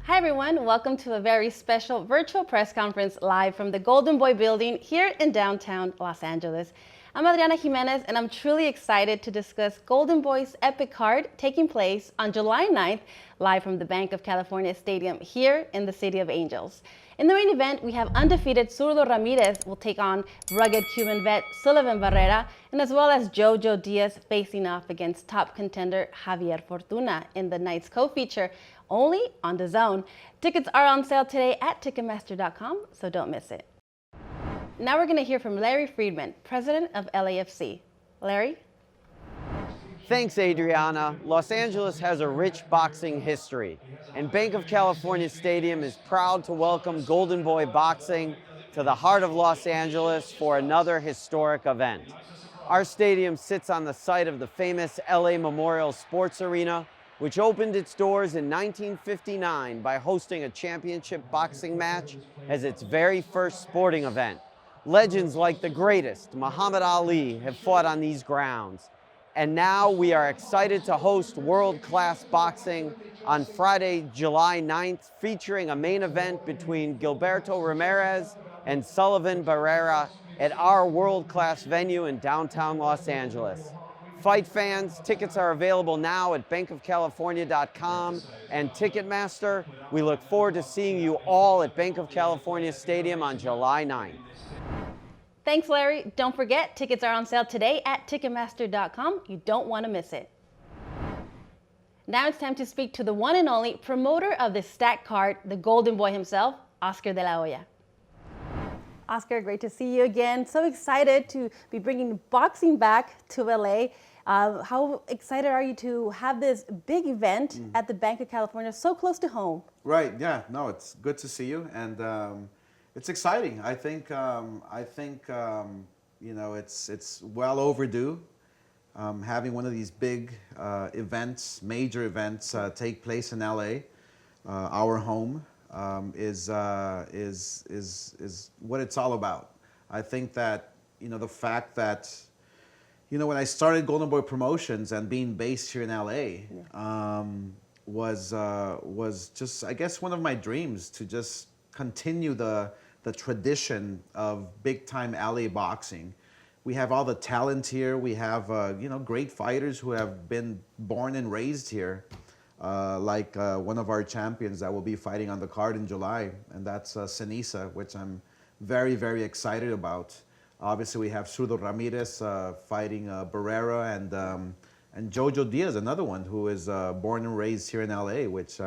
Hi everyone, welcome to a very special virtual press conference live from the Golden Boy building here in downtown Los Angeles. I'm Adriana Jimenez and I'm truly excited to discuss Golden Boy's epic card taking place on July 9th, live from the Bank of California Stadium here in the City of Angels. In the main event, we have undefeated Zurdo Ramirez will take on rugged Cuban vet Sullivan Barrera, and as well as Jojo Diaz facing off against top contender Javier Fortuna in the night's co-feature, only on Dazn. Tickets are on sale today at Ticketmaster.com, so don't miss it. Now we're going to hear from Larry Friedman, president of LAFC. Larry? Thanks, Adriana. Los Angeles has a rich boxing history, and Bank of California Stadium is proud to welcome Golden Boy Boxing to the heart of Los Angeles for another historic event. Our stadium sits on the site of the famous LA Memorial Sports Arena, which opened its doors in 1959 by hosting a championship boxing match as its very first sporting event. Legends like the greatest, Muhammad Ali, have fought on these grounds. And now we are excited to host world-class boxing on Friday, July 9th, featuring a main event between Gilberto Ramirez and Sullivan Barrera at our world-class venue in downtown Los Angeles. Fight fans, tickets are available now at bankofcalifornia.com and Ticketmaster. We look forward to seeing you all at Bank of California Stadium on July 9th. Thanks, Larry. Don't forget, tickets are on sale today at Ticketmaster.com. You don't want to miss it. Now it's time to speak to the one and only promoter of this stacked card, the Golden Boy himself, Oscar de la Hoya. Oscar, great to see you again. So excited to be bringing boxing back to LA. How excited are you to have this big event at the Bank of California so close to home? Right, yeah, no, it's good to see you, and it's exciting. I think you know, it's well overdue. Having one of these big events, major events, take place in LA, our home, is what it's all about. I think that, you know, the fact that, you know, when I started Golden Boy Promotions and being based here in LA, was just, I guess, one of my dreams to just continue the tradition of big-time LA boxing. We have all the talent here. We have, you know, great fighters who have been born and raised here, like one of our champions that will be fighting on the card in July, and that's Sinisa, which I'm very, very excited about. Obviously, we have Zurdo Ramirez fighting Barrera, and Jojo Diaz, another one who is born and raised here in LA, which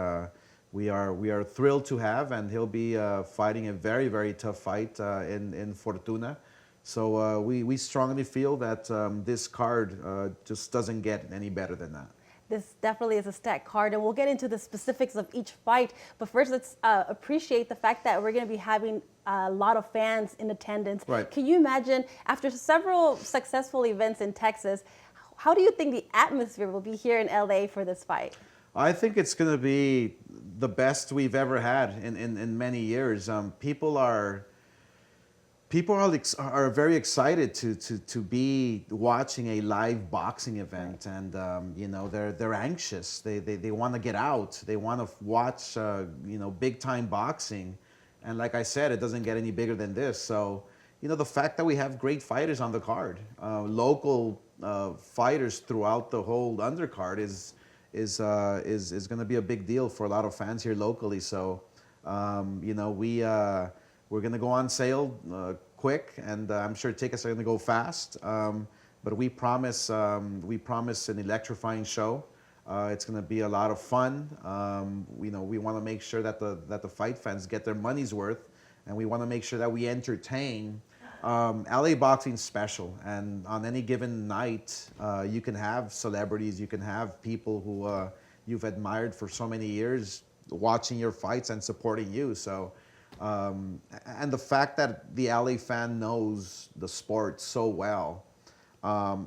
we are thrilled to have, and he'll be fighting a very, very tough fight in Fortuna. So we strongly feel that this card just doesn't get any better than that. This definitely is a stacked card, and we'll get into the specifics of each fight. But first, let's appreciate the fact that we're going to be having a lot of fans in attendance. Right. Can you imagine, after several successful events in Texas, how do you think the atmosphere will be here in LA for this fight? I think it's going to be the best we've ever had in many years. People are very excited to be watching a live boxing event, and you know, they're anxious. They want to get out. They want to watch you know, big time boxing, and like I said, it doesn't get any bigger than this. So, you know, the fact that we have great fighters on the card, local fighters throughout the whole undercard is going to be a big deal for a lot of fans here locally. So, you know, we're going to go on sale quick, and I'm sure tickets are going to go fast. But we promise an electrifying show. It's going to be a lot of fun. You know, we want to make sure that the fight fans get their money's worth, and we want to make sure that we entertain. LA boxing's special, and on any given night, you can have celebrities, you can have people who you've admired for so many years watching your fights and supporting you. So, and the fact that the LA fan knows the sport so well,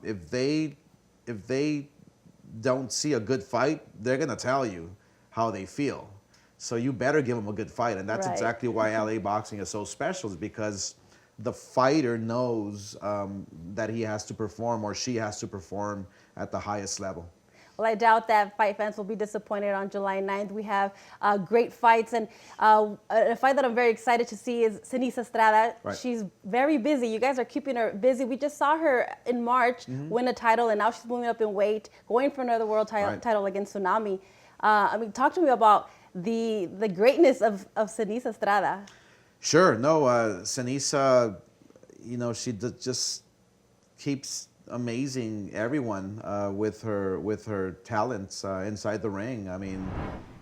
if they don't see a good fight, they're gonna tell you how they feel. So you better give them a good fight, and that's exactly why LA boxing is so special, is because the fighter knows that he has to perform, or she has to perform at the highest level. Well, I doubt that fight fans will be disappointed on July 9th. We have great fights, and a fight that I'm very excited to see is Seniza Estrada. Right. She's very busy. You guys are keeping her busy. We just saw her in March win a title, and now she's moving up in weight, going for another world title against Tsunami. I mean, talk to me about the greatness of Seniza Estrada. Sure. No, Seniza, you know, she just keeps amazing everyone with her talents inside the ring. I mean,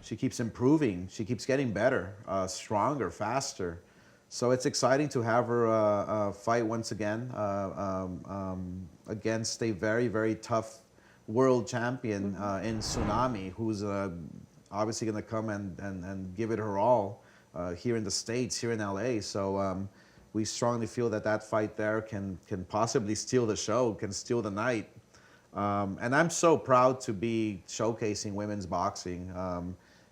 she keeps improving. She keeps getting better, stronger, faster. So it's exciting to have her fight once again against a very, very tough world champion in Tsunami, who's obviously going to come and give it her all here in the States, here in LA. So we strongly feel that fight there can possibly steal the show, can steal the night. And I'm so proud to be showcasing women's boxing.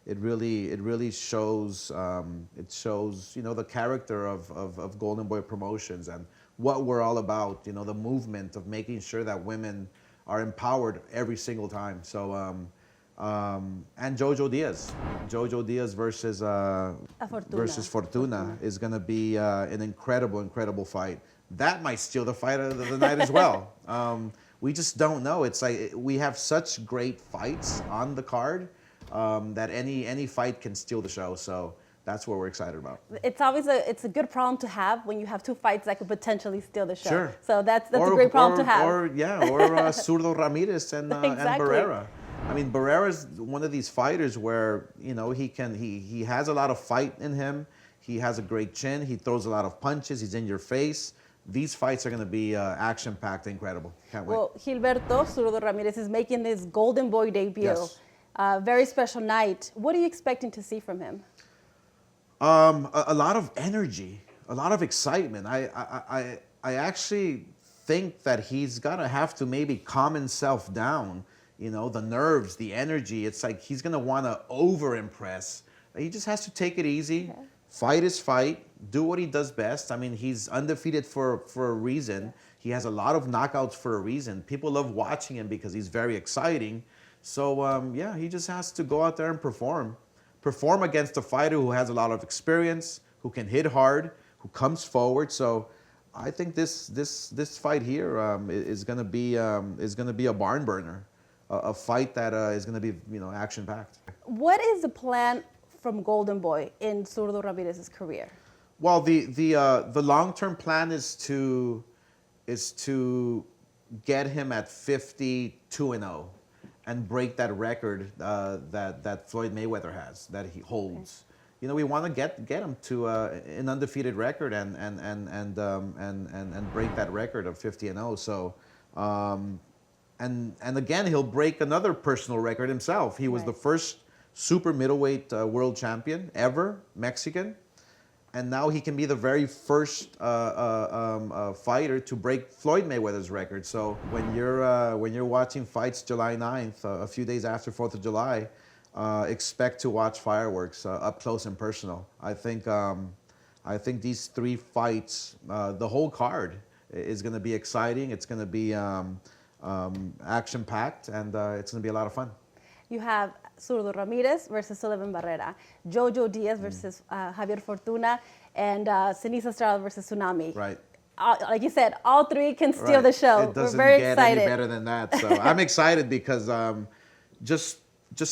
It really shows, you know, the character of Golden Boy Promotions and what we're all about, you know, the movement of making sure that women are empowered every single time. So, and Jojo Diaz versus Fortuna is going to be an incredible fight. That might steal the fight of the night as well. We just don't know. It's like we have such great fights on the card that any fight can steal the show. So that's what we're excited about. It's always a good problem to have when you have two fights that could potentially steal the show. Sure. So that's a great problem to have. Or Zurdo Ramirez and Barrera. I mean, Barrera's one of these fighters where, you know, he has a lot of fight in him. He has a great chin. He throws a lot of punches. He's in your face. These fights are going to be action-packed, incredible. Can't wait. Well, Gilberto Zurdo Ramirez is making his Golden Boy debut. Yes. Very special night. What are you expecting to see from him? A lot of energy, a lot of excitement. I actually think that he's gonna have to maybe calm himself down. You know, the nerves, the energy. It's like he's gonna want to over-impress. He just has to take it easy, fight his fight, do what he does best. I mean, he's undefeated for a reason. He has a lot of knockouts for a reason. People love watching him because he's very exciting. So yeah, he just has to go out there and perform. Perform against a fighter who has a lot of experience, who can hit hard, who comes forward. So I think this fight here is going to be a barn burner, a fight that is going to be, you know, action packed. What is the plan from Golden Boy in Zurdo Ramirez's career? Well, the long-term plan is to get him at 52-0. And break that record that Floyd Mayweather has, that he holds. You know, we want to get him to an undefeated record and break that record of 50-0. So, and again, he'll break another personal record himself. He was the first super middleweight world champion ever, Mexican. And now he can be the very first fighter to break Floyd Mayweather's record. So when you're watching fights July 9th, a few days after 4th of July, expect to watch fireworks up close and personal. I think these three fights, the whole card is going to be exciting. It's going to be action-packed, and it's going to be a lot of fun. You have Zurdo Ramirez versus Sullivan Barrera, Jojo Diaz versus Javier Fortuna, and Seniza Estrada versus Tsunami. Right. Like you said, all three can steal the show. It doesn't We're very get excited. any better than that. So I'm excited because just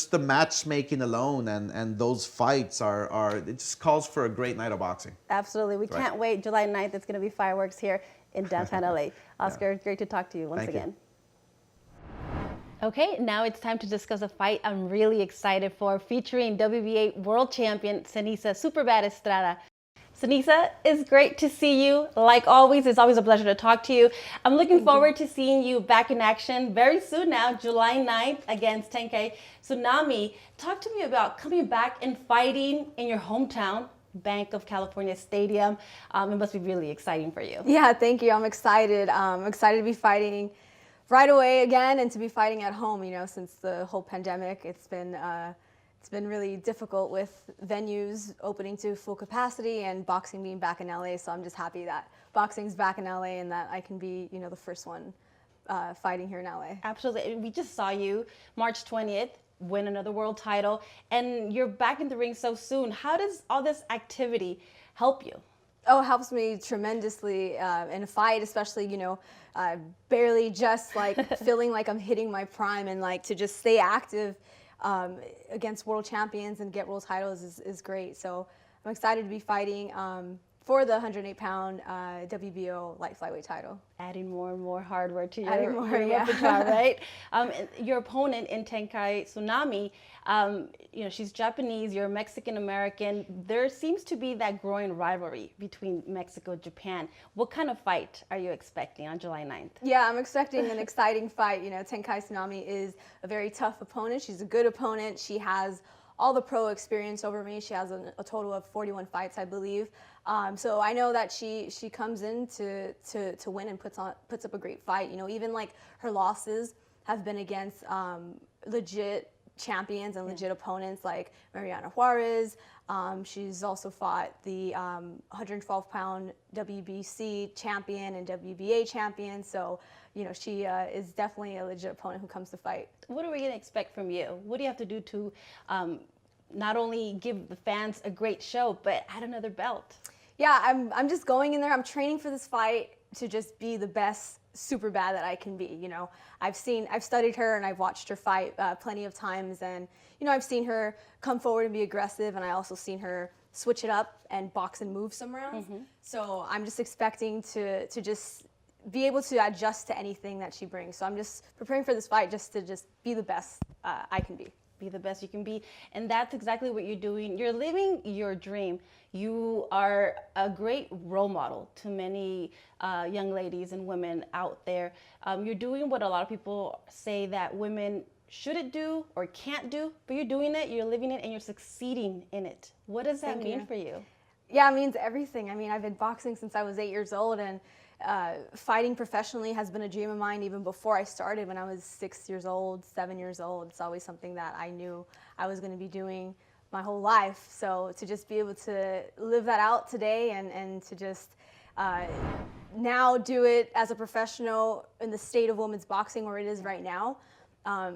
the matchmaking alone and those fights it just calls for a great night of boxing. Absolutely. We can't wait. July 9th, it's going to be fireworks here in downtown LA. Oscar, it's great to talk to you once again. Okay, now it's time to discuss a fight I'm really excited for, featuring WBA world champion Seniza Superbad Estrada. Seniza, it's great to see you. Like always, it's always a pleasure to talk to you. I'm looking forward to seeing you back in action very soon now, July 9th against 10K Tsunami. Talk to me about coming back and fighting in your hometown, Bank of California Stadium. It must be really exciting for you. Yeah, thank you. I'm excited. I'm excited to be fighting right away again and to be fighting at home. You know, since the whole pandemic, it's been really difficult with venues opening to full capacity and boxing being back in LA. So I'm just happy that boxing's back in LA and that I can be, you know, the first one fighting here in LA. Absolutely. We just saw you March 20th win another world title, and you're back in the ring so soon. How does all this activity help you? Oh, it helps me tremendously in a fight, especially, barely just like feeling like I'm hitting my prime, and like to just stay active against world champions and get world titles is great. So I'm excited to be fighting for the 108-pound WBO light flyweight title. Adding more and more hardware to Adding more, your yeah. repertoire, right? Your opponent in Tenkai Tsunami, she's Japanese, you're Mexican-American. There seems to be that growing rivalry between Mexico and Japan. What kind of fight are you expecting on July 9th? Yeah, I'm expecting an exciting fight. Tenkai Tsunami is a very tough opponent. She's a good opponent. She has all the pro experience over me. She has a total of 41 fights, I believe. So I know that she comes in to win and puts up a great fight. Even like her losses have been against legit champions and legit opponents like Mariana Juarez. She's also fought the 112-pound WBC champion and WBA champion. So she is definitely a legit opponent who comes to fight. What are we going to expect from you? What do you have to do to not only give the fans a great show, but add another belt? Yeah, I'm just going in there. I'm training for this fight to just be the best super bad that I can be. I've studied her and I've watched her fight plenty of times, and I've seen her come forward and be aggressive, and I also seen her switch it up and box and move some rounds. Mm-hmm. So I'm just expecting to just be able to adjust to anything that she brings. So I'm just preparing for this fight just to be the best I can be. Be the best you can be. And that's exactly what you're doing. You're living your dream. You are a great role model to many young ladies and women out there. You're doing what a lot of people say that women shouldn't do or can't do, but you're doing it, you're living it, and you're succeeding in it. What does that mean for you? Yeah, it means everything. I mean, I've been boxing since I was 8 years old, and fighting professionally has been a dream of mine even before I started when I was 6 years old, 7 years old. It's always something that I knew I was going to be doing my whole life. So to just be able to live that out today and to just now do it as a professional in the state of women's boxing where it is right now,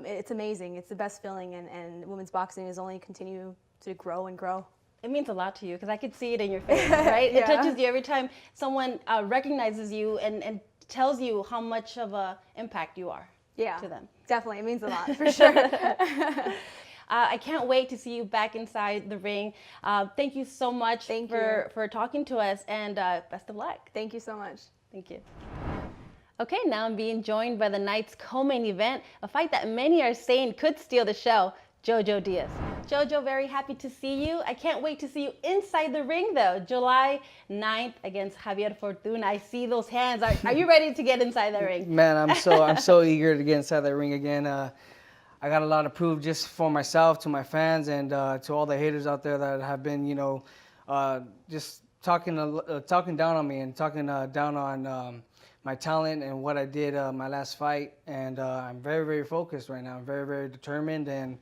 it's amazing. It's the best feeling, and women's boxing is only continue to grow and grow. It means a lot to you because I could see it in your face, right? Yeah. It touches you every time someone recognizes you and tells you how much of an impact you are to them. Definitely. It means a lot, for sure. I can't wait to see you back inside the ring. Thank you so much for talking to us, and best of luck. Thank you so much. Thank you. Okay, now I'm being joined by the night's co-main event, a fight that many are saying could steal the show. Jojo Diaz. Jojo, very happy to see you. I can't wait to see you inside the ring though. July 9th against Javier Fortuna. I see those hands. Are you ready to get inside the ring? Man, I'm so eager to get inside the ring again. I got a lot to prove just for myself, to my fans, and to all the haters out there that have been, just talking down on me and talking down on my talent and what I did my last fight. And I'm very, very focused right now. I'm very, very determined, and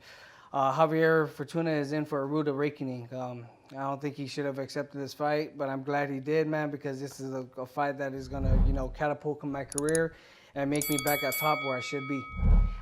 Javier Fortuna is in for a rude awakening. I don't think he should have accepted this fight, but I'm glad he did, man, because this is a fight that is going to, catapult my career and make me back at top where I should be.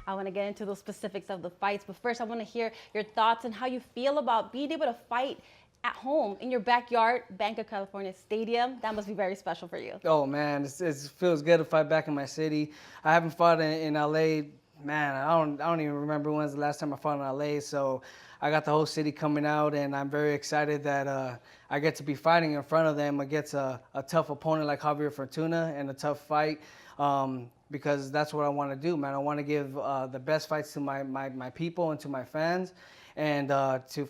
I want to get into those specifics of the fights, but first I want to hear your thoughts on how you feel about being able to fight at home in your backyard, Bank of California Stadium. That must be very special for you. Oh, man, it feels good to fight back in my city. I haven't fought in LA. Man, I don't even remember when was the last time I fought in LA, so I got the whole city coming out, and I'm very excited that I get to be fighting in front of them against a tough opponent like Javier Fortuna, and a tough fight, because that's what I want to do, man. I want to give the best fights to my people and to my fans, and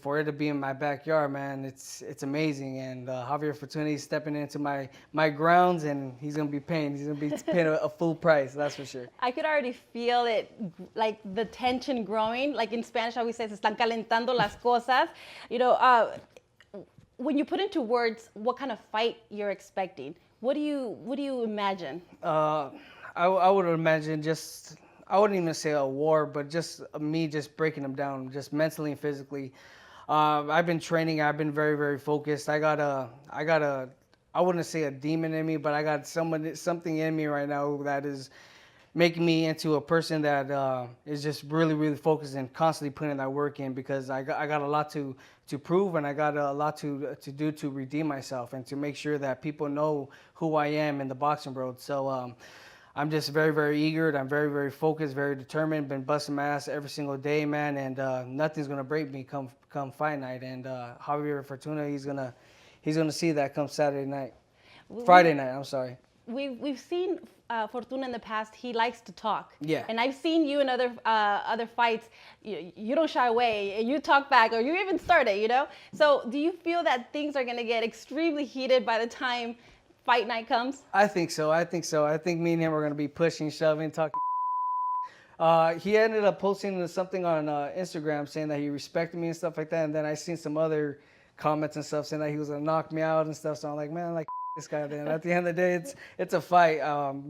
for it to be in my backyard, man, it's amazing. And Javier Fortuna is stepping into my grounds, and he's gonna be paying a full price, that's for sure. I could already feel it, like the tension growing. Like in Spanish, I always say, "Se están calentando las cosas." When you put into words what kind of fight you're expecting, what do you imagine? I would imagine I wouldn't even say a war, but just me just breaking them down, just mentally and physically. I've been training. I've been very, very focused. I wouldn't say a demon in me, but I got something in me right now that is making me into a person that is just really, really focused and constantly putting that work in, because I got a lot to prove, and I got a lot to do to redeem myself and to make sure that people know who I am in the boxing world. So I'm just very, very eager. I'm very, very focused, very determined. Been busting my ass every single day, man, and nothing's gonna break me come fight night. And Javier Fortuna, he's gonna see that come Saturday night, Friday night. I'm sorry. We've seen Fortuna in the past. He likes to talk. Yeah. And I've seen you in other fights. You don't shy away, and you talk back, or you even start it. So do you feel that things are gonna get extremely heated by the time fight night comes? I think so. I think me and him are gonna be pushing, shoving, talking. He ended up posting something on Instagram saying that he respected me and stuff like that, and then I seen some other comments and stuff saying that he was gonna knock me out and stuff. So I'm like, man, like this guy. Then at the end of the day, it's a fight.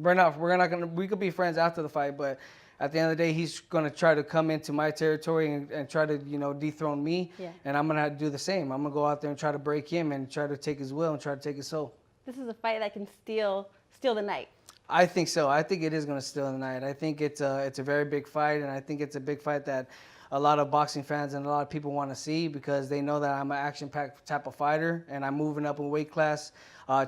We're not gonna. We could be friends after the fight, but at the end of the day, he's gonna try to come into my territory and try to dethrone me. Yeah. And I'm gonna have to do the same. I'm gonna go out there and try to break him and try to take his will and try to take his soul. This is a fight that can steal the night. I think so. I think it is going to steal the night. I think it's a very big fight, and I think it's a big fight that a lot of boxing fans and a lot of people want to see, because they know that I'm an action-packed type of fighter, and I'm moving up in weight class,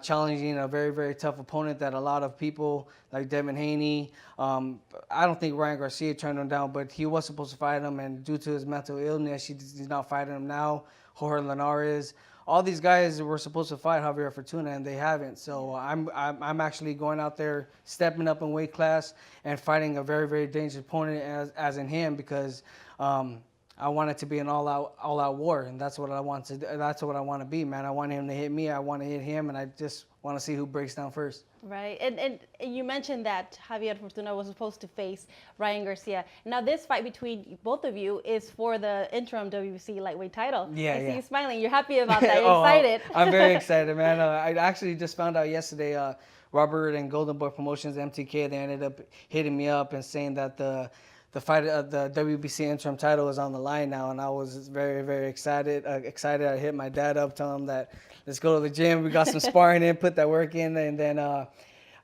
challenging a very, very tough opponent that a lot of people like Devin Haney. I don't think Ryan Garcia turned him down, but he was supposed to fight him, and due to his mental illness, he's not fighting him now. Jorge Linares. All these guys were supposed to fight Javier Fortuna, and they haven't. So I'm actually going out there, stepping up in weight class, and fighting a very, very dangerous opponent as in him, because I want it to be an all-out war, and that's what I want to. That's what I want to be, man. I want him to hit me. I want to hit him, and I just want to see who breaks down first. Right, and you mentioned that Javier Fortuna was supposed to face Ryan Garcia. Now this fight between both of you is for the interim WBC lightweight title. Yeah, I see yeah. you smiling. You're happy about that. You're excited. I'm very excited, man. I actually just found out yesterday, Robert and Golden Boy Promotions, MTK, they ended up hitting me up and saying that the fight of the WBC interim title is on the line now, and I was very, very excited. I hit my dad up, telling him that let's go to the gym. We got some sparring in, put that work in, and then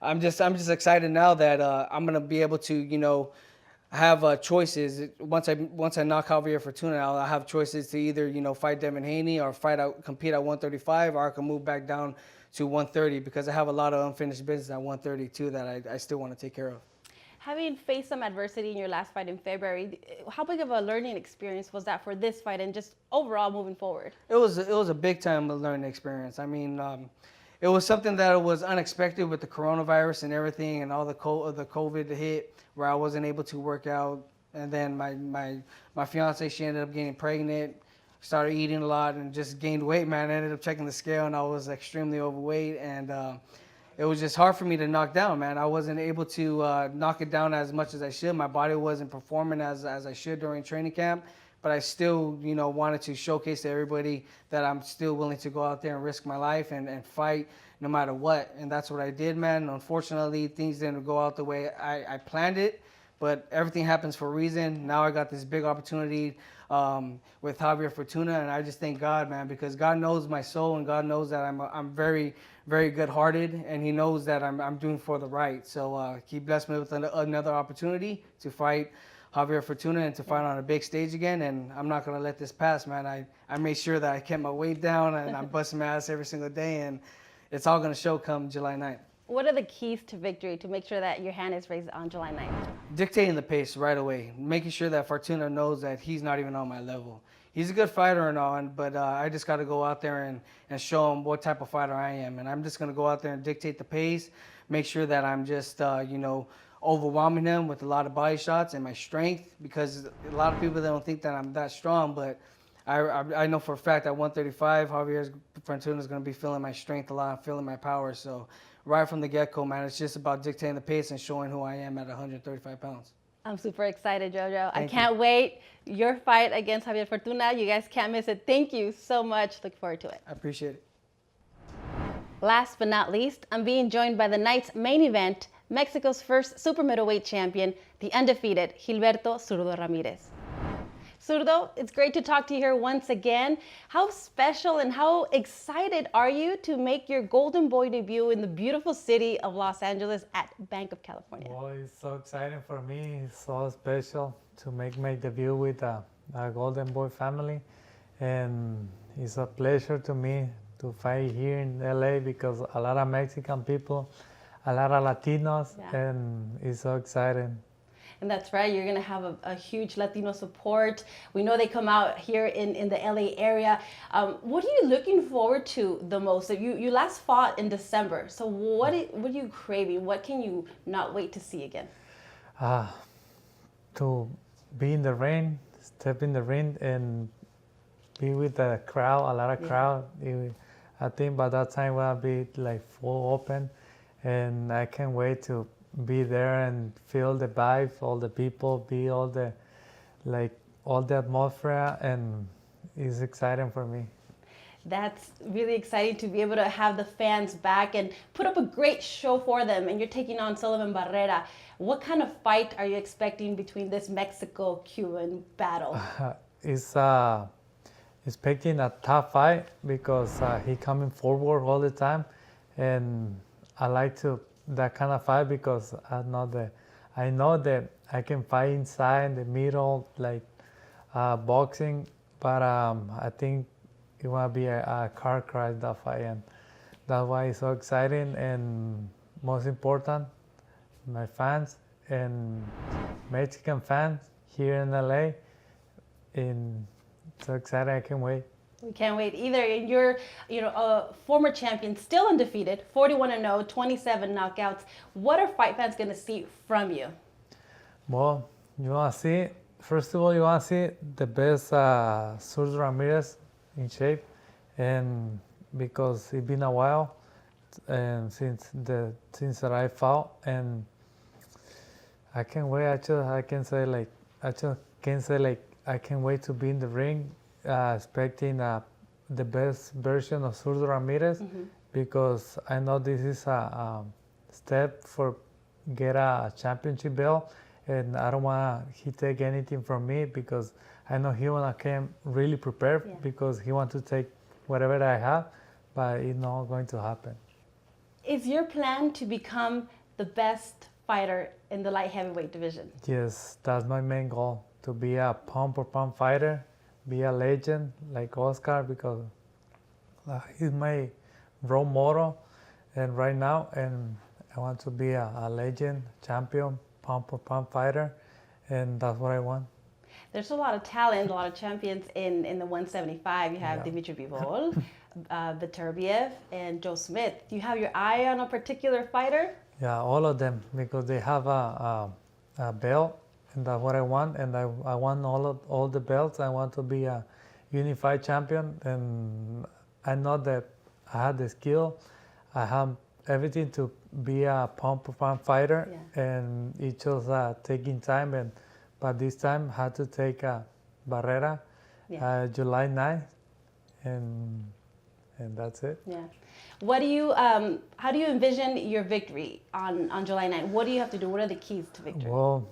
I'm just excited now that I'm gonna be able to have choices. Once I knock Javier Fortuna out, I'll have choices to either fight Devin Haney or compete at 135, or I can move back down to 130, because I have a lot of unfinished business at 132 that I still want to take care of. Having faced some adversity in your last fight in February, how big of a learning experience was that for this fight and just overall moving forward? It was a big time learning experience. I mean, it was something that was unexpected with the coronavirus and everything, and all the COVID hit, where I wasn't able to work out. And then my fiance, she ended up getting pregnant, started eating a lot, and just gained weight, man. I ended up checking the scale, and I was extremely overweight, and it was just hard for me to knock down, man. I wasn't able to knock it down as much as I should. My body wasn't performing as I should during training camp, but I still, wanted to showcase to everybody that I'm still willing to go out there and risk my life and fight no matter what. And that's what I did, man. Unfortunately, things didn't go out the way I planned it, but everything happens for a reason. Now I got this big opportunity with Javier Fortuna, and I just thank God, man, because God knows my soul, and God knows that I'm very, very good-hearted, and He knows that I'm doing for the right. So He blessed me with another opportunity to fight Javier Fortuna and to fight on a big stage again, and I'm not gonna let this pass, man. I made sure that I kept my weight down, and I'm busting my ass every single day, and it's all gonna show come July 9th. What are the keys to victory to make sure that your hand is raised on July 9th? Dictating the pace right away, making sure that Fortuna knows that he's not even on my level. He's a good fighter and all, but I just got to go out there and show him what type of fighter I am. And I'm just going to go out there and dictate the pace, make sure that I'm just, overwhelming him with a lot of body shots and my strength, because a lot of people, they don't think that I'm that strong, but I know for a fact at 135, Javier Fortuna is going to be feeling my strength a lot, feeling my power. So right from the get-go, man, it's just about dictating the pace and showing who I am at 135 pounds. I'm super excited, Jojo. I Thank can't wait. Your fight against Javier Fortuna, you guys can't miss it. Thank you so much. Look forward to it. I appreciate it. Last but not least, I'm being joined by the night's main event, Mexico's first super middleweight champion, the undefeated Gilberto Zurdo Ramirez. Zurdo, it's great to talk to you here once again. How special and how excited are you to make your Golden Boy debut in the beautiful city of Los Angeles at Bank of California? Well, it's so exciting for me. It's so special to make my debut with a Golden Boy family. And it's a pleasure to me to fight here in LA because a lot of Mexican people, a lot of Latinos, and it's so exciting. And that's right, you're gonna have a huge Latino support. We know they come out here in the LA area. What are you looking forward to the most? You last fought in December, so what are you craving? What can you not wait to see again? To be in the ring, step in the ring and be with the crowd, a lot of crowd. I think by that time we'll be like full open, and I can't wait to be there and feel the vibe, all the people, be all the atmosphere, and it's exciting for me. That's really exciting to be able to have the fans back and put up a great show for them. And you're taking on Sullivan Barrera. What kind of fight are you expecting between this Mexico-Cuban battle? It's expecting a tough fight because he coming forward all the time, and I like that kind of fight because I know that I can fight inside in the middle, like boxing, but I think it will be a car crash, that fight, and that's why it's so exciting. And most important, my fans and Mexican fans here in LA, and so excited, I can't wait. We can't wait either. And you're, a former champion, still undefeated, 41-0, 27 knockouts. What are fight fans going to see from you? Well, first of all, you want to see the best Zurdo Ramirez in shape, and because it's been a while and since that I fought, and I can't wait. I can't say I can't wait to be in the ring. Expecting the best version of Zurdo Ramirez, because I know this is a step for get a championship belt, and I don't want he take anything from me because I know he wanna come really prepared because he want to take whatever I have, but it's not going to happen. Is your plan to become the best fighter in the light heavyweight division? Yes, that's my main goal, to be a pound-for-pound fighter, be a legend like Oscar, because he's my role model, and right now, and I want to be a legend, champion, pound-for-pound fighter, and that's what I want. There's a lot of talent, a lot of champions in the 175. You have Dimitri Bivol, Beterbiev, and Joe Smith. Do you have your eye on a particular fighter? Yeah, all of them, because they have a belt, and that's what I want, and I want all the belts. I want to be a unified champion, and I know that I have the skill. I have everything to be a pound-for-pound fighter, and it's just taking time. But this time I had to take Barrera July 9th, and that's it. Yeah. What do you? How do you envision your victory on July 9th? What do you have to do? What are the keys to victory? Well,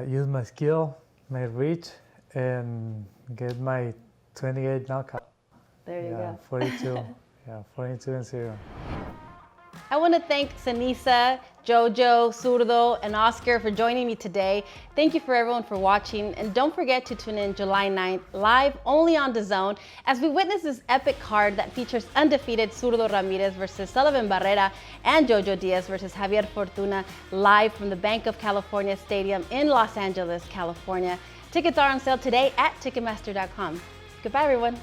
use my skill, my reach, and get my 28 knockout. There you go. 42. 42-0. I want to thank Sanisa, Jojo, Zurdo, and Oscar for joining me today. Thank you for everyone for watching, and don't forget to tune in July 9th, live only on Dazn, as we witness this epic card that features undefeated Zurdo Ramirez versus Sullivan Barrera and Jojo Diaz versus Javier Fortuna, live from the Bank of California Stadium in Los Angeles, California. Tickets are on sale today at Ticketmaster.com. Goodbye, everyone.